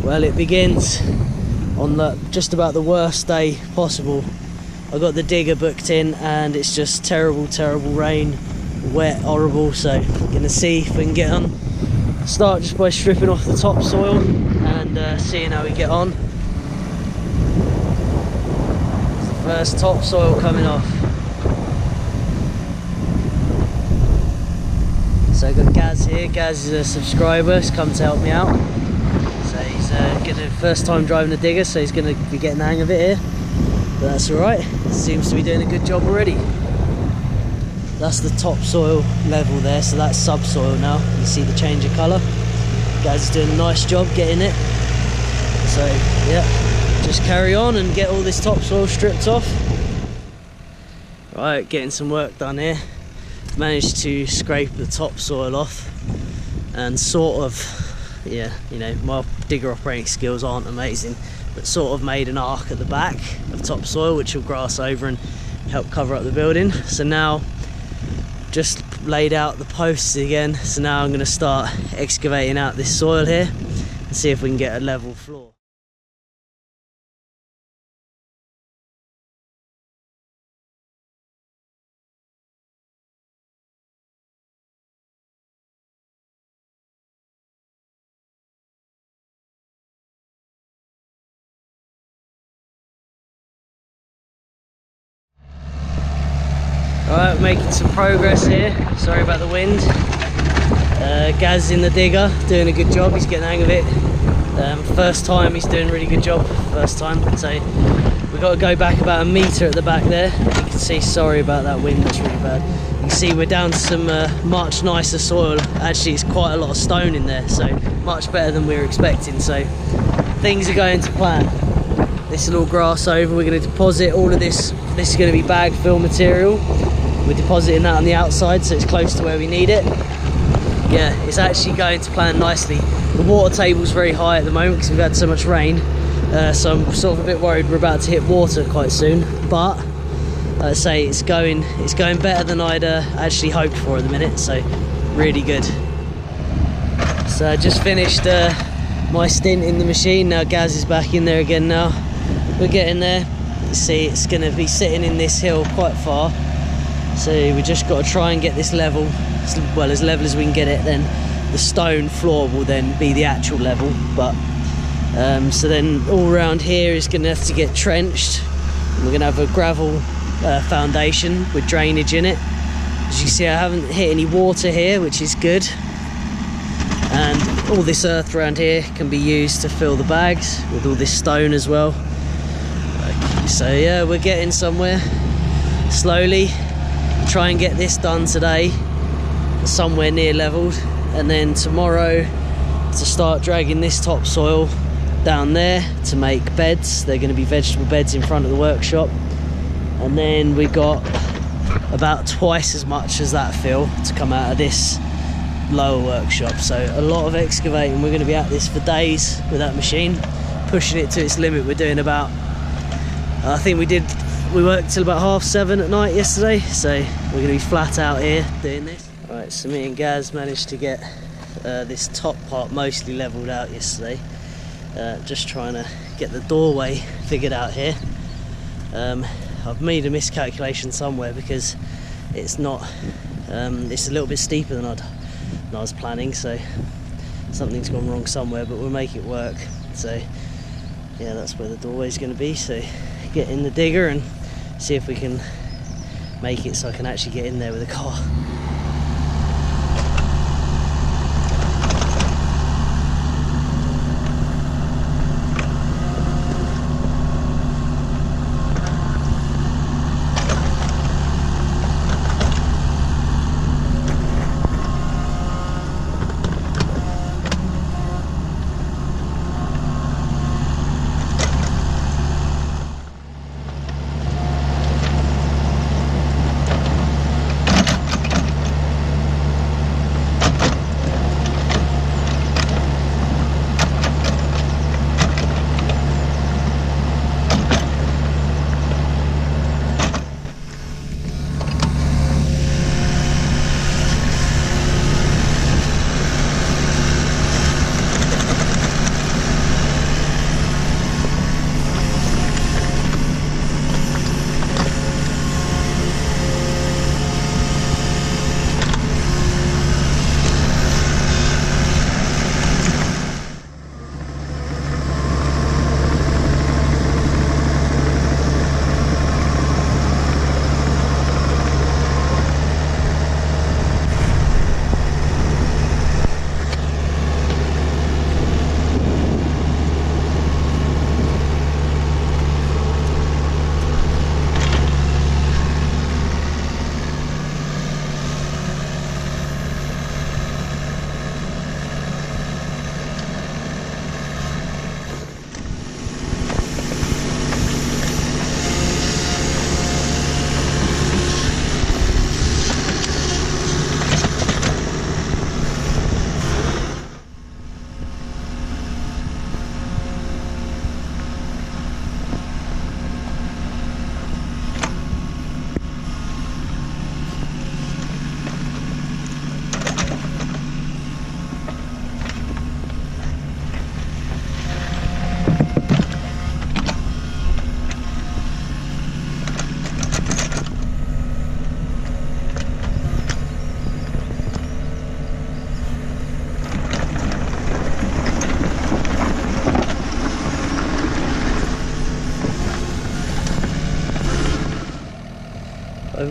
Well, it begins on just about the worst day possible. I got the digger booked in and it's just terrible rain, wet, horrible. So we're gonna see if we can get on. Start just by stripping off the topsoil and seeing how we get on. It's the first topsoil coming off. So I've got Gaz here. Gaz is a subscriber, he's come to help me out. So he's first time driving the digger, so he's going to be getting the hang of it here. But that's alright, seems to be doing a good job already. That's the topsoil level there, so that's subsoil now. You see the change of colour. Gaz is doing a nice job getting it. So yeah, just carry on and get all this topsoil stripped off. Right, getting some work done here. Managed to scrape the topsoil off and sort of, yeah, you know, my digger operating skills aren't amazing, but sort of made an arc at the back of topsoil which will grass over and help cover up the building. So now just laid out the posts again, so now I'm going to start excavating out this soil here and see if we can get a level floor. Alright, making some progress here. Sorry about the wind. Gaz in the digger, doing a good job. He's getting the hang of it. First time, he's doing a really good job. First time. So we've got to go back about a metre at the back there. You can see, sorry about that wind, that's really bad. You can see we're down to some much nicer soil. Actually, it's quite a lot of stone in there, so much better than we were expecting. So things are going to plan. This will all grass over. We're going to deposit all of this. This is going to be bag fill material. We're depositing that on the outside so it's close to where we need it. Yeah, it's actually going to plan nicely. The water table's very high at the moment because we've had so much rain. So I'm sort of a bit worried we're about to hit water quite soon. But like I say, it's going better than I'd actually hoped for at the minute. So really good. So I just finished my stint in the machine. Now Gaz is back in there again now. We're getting there. You see, it's going to be sitting in this hill quite far. So we just got to try and get this level, well, as level as we can get it. Then the stone floor will then be the actual level. But so then all around here is going to have to get trenched. We're going to have a gravel foundation with drainage in it. As you see, I haven't hit any water here, which is good. And all this earth around here can be used to fill the bags with all this stone as well. So yeah, we're getting somewhere slowly. Try and get this done today, somewhere near leveled, and then tomorrow to start dragging this topsoil down there to make beds. They're going to be vegetable beds in front of the workshop, and then we got about twice as much as that fill to come out of this lower workshop. So a lot of excavating. We're going to be at this for days with that machine, pushing it to its limit. We're doing about, I think we worked till about 7:30 at night yesterday, so we're going to be flat out here doing this. Alright, so me and Gaz managed to get this top part mostly levelled out yesterday. Just trying to get the doorway figured out here. I've made a miscalculation somewhere because it's not, it's a little bit steeper than I was planning, so something's gone wrong somewhere, but we'll make it work. So yeah, that's where the doorway's going to be. So get in the digger and see if we can make it so I can actually get in there with a car.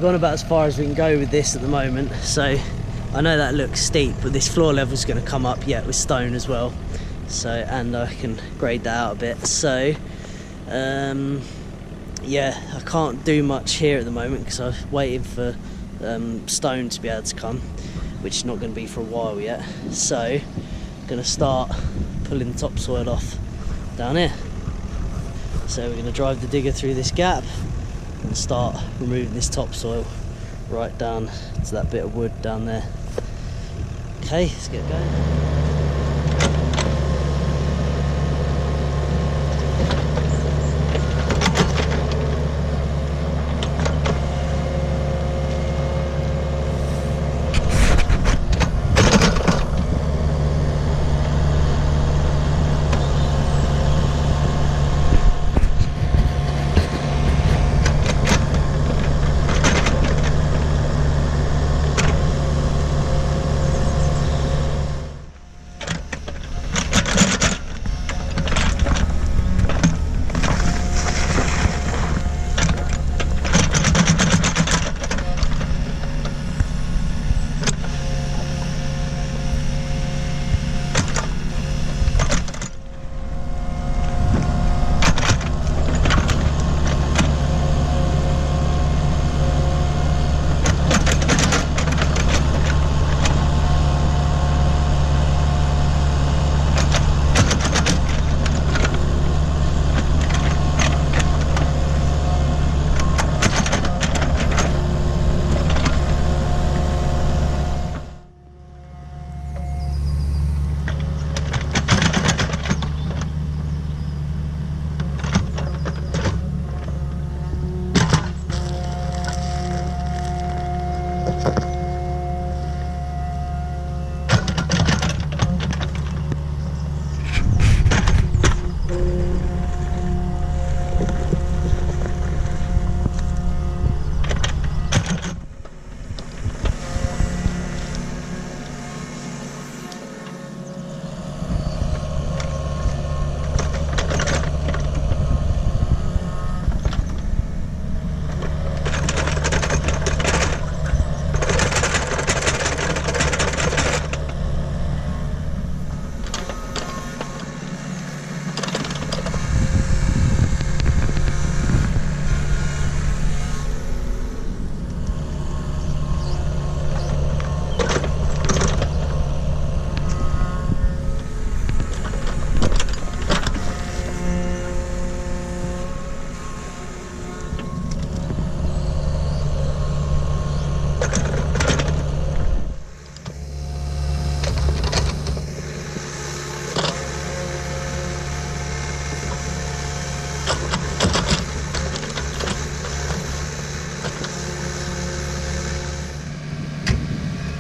we've gone about as far as we can go with this at the moment. So I know that looks steep, but this floor level is going to come up yet with stone as well. So, and I can grade that out a bit. So yeah, I can't do much here at the moment because I'm waiting for stone to be able to come, which is not going to be for a while yet. So I'm going to start pulling the topsoil off down here. So we're going to drive the digger through this gap and start removing this topsoil right down to that bit of wood down there. Okay, let's get going.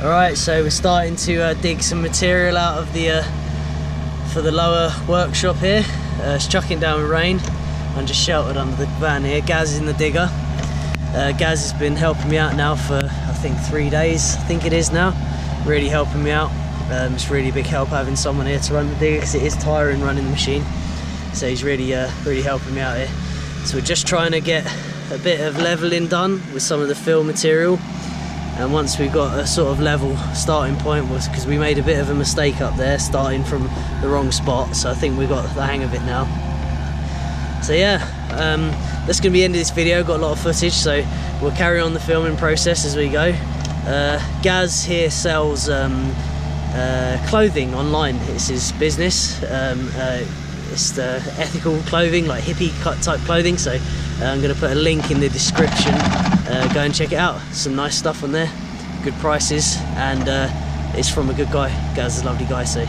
Alright, so we're starting to dig some material out of the for the lower workshop here. It's chucking down with rain. I'm just sheltered under the van here. Gaz is in the digger. Gaz has been helping me out now for I think 3 days, I think it is now. Really helping me out. It's really a big help having someone here to run the digger because it is tiring running the machine. So he's really helping me out here. So we're just trying to get a bit of leveling done with some of the fill material. And once we've got a sort of level starting point, was because we made a bit of a mistake up there starting from the wrong spot, so I think we got the hang of it now. So yeah, that's going to be the end of this video. Got a lot of footage, so we'll carry on the filming process as we go. Gaz here sells clothing online. It's his business. It's the ethical clothing, like hippie type clothing, so I'm going to put a link in the description. Go and check it out. Some nice stuff on there, good prices, and it's from a good guy. Gaz is a lovely guy, so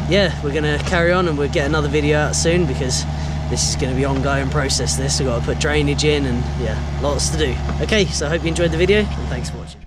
yeah, we're going to carry on and we'll get another video out soon because this is going to be an ongoing process. We've got to put drainage in and yeah, lots to do. Okay, so I hope you enjoyed the video and thanks for watching.